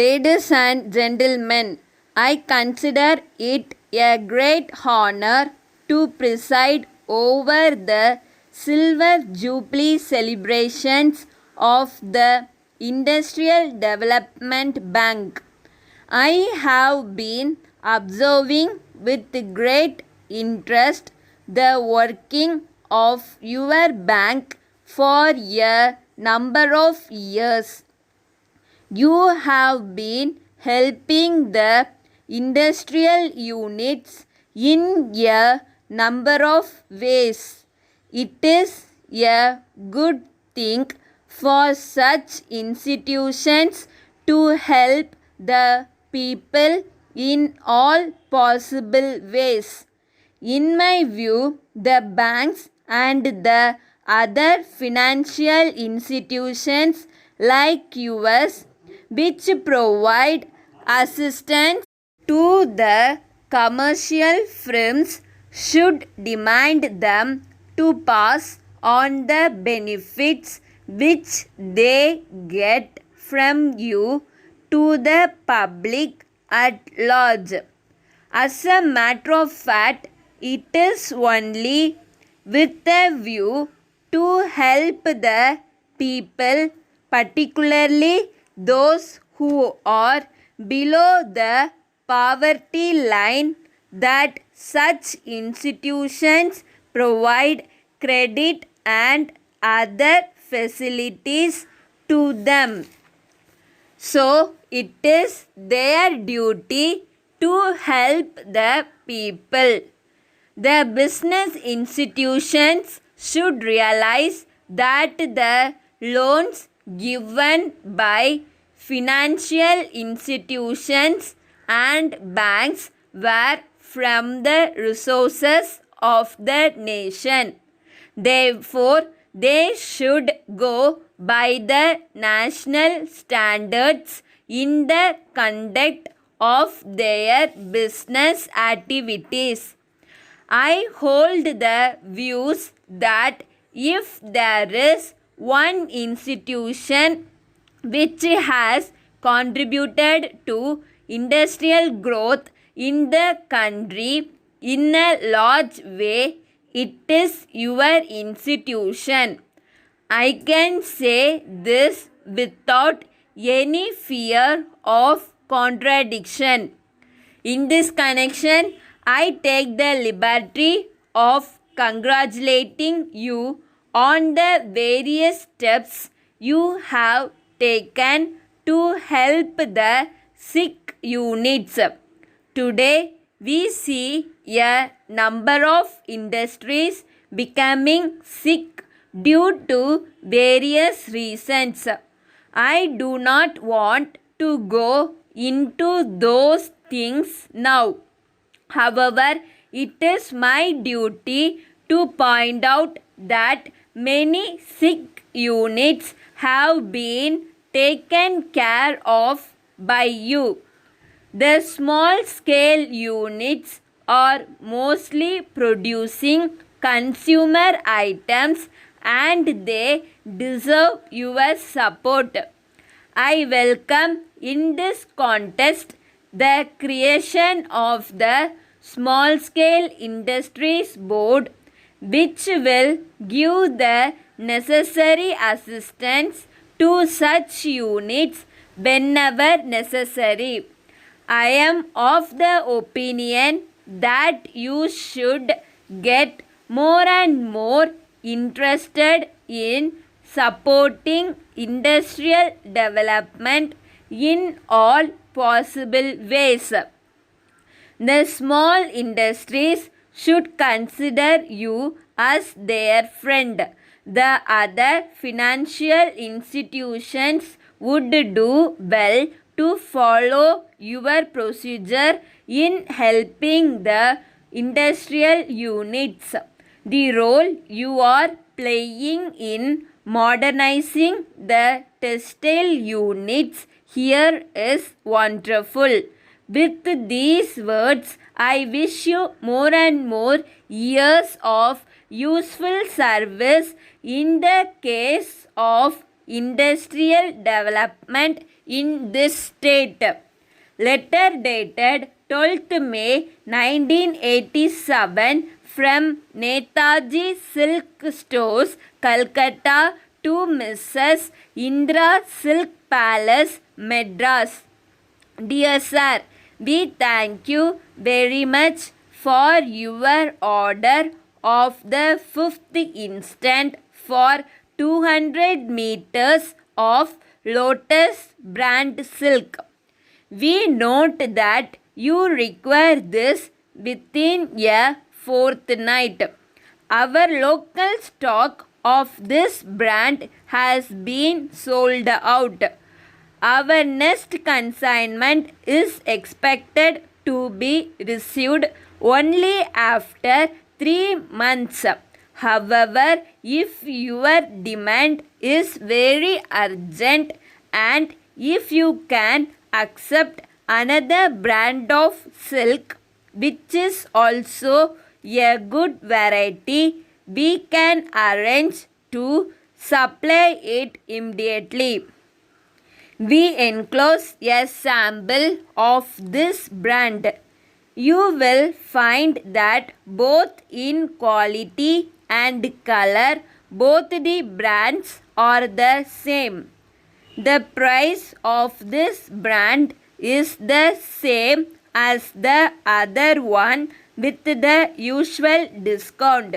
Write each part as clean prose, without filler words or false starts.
Ladies and gentlemen, I consider it a great honor to preside over the Silver Jubilee celebrations of the Industrial Development Bank. I have been observing with great interest the working of your bank for a number of years. You have been helping the industrial units in a number of ways. It is a good thing for such institutions to help the people in all possible ways. In my view, the banks and the other financial institutions like yours, which provide assistance to the commercial firms, should demand them to pass on the benefits which they get from you to the public at large. As a matter of fact, it is only with a view to help the people, particularly those who are below the poverty line, that such institutions provide credit and other facilities to them. So, it is their duty to help the people. The business institutions should realize that the loans given by financial institutions and banks were from the resources of the nation. Therefore, they should go by the national standards in the conduct of their business activities. I hold the views that if there is one institution which has contributed to industrial growth in the country in a large way, it is your institution. I can say this without any fear of contradiction. In this connection, I take the liberty of congratulating you on the various steps you have taken to help the sick units. Today, we see a number of industries becoming sick due to various reasons. I do not want to go into those things now. However, it is my duty to point out that many sick units have been taken care of by you. The small scale units are mostly producing consumer items and they deserve your support. I welcome in this context the creation of the Small Scale Industries Board, which will give the necessary assistance to such units whenever necessary. I am of the opinion that you should get more and more interested in supporting industrial development in all possible ways. The small industries should consider you as their friend. The other financial institutions would do well to follow your procedure in helping the industrial units. The role you are playing in modernizing the textile units here is wonderful. With these words, I wish you more and more years of useful service in the case of industrial development in this state. Letter dated 12th May 1987 from Netaji Silk Stores, Calcutta to Mrs. Indra Silk Palace, Madras. Dear Sir, we thank you very much for your order of the 5th instant for 200 meters of Lotus brand silk. We note that you require this within a fortnight. Our local stock of this brand has been sold out. Our next consignment is expected to be received only after 3 months. However, if your demand is very urgent and if you can accept another brand of silk which is also a good variety, we can arrange to supply it immediately. We enclose a sample of this brand. You will find that both in quality and color, both the brands are the same. The price of this brand is the same as the other one with the usual discount.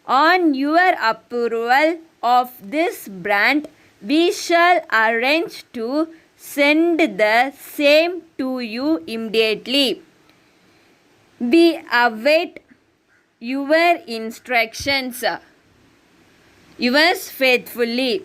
On your approval of this brand, we shall arrange to send the same to you immediately. We await your instructions. Yours faithfully.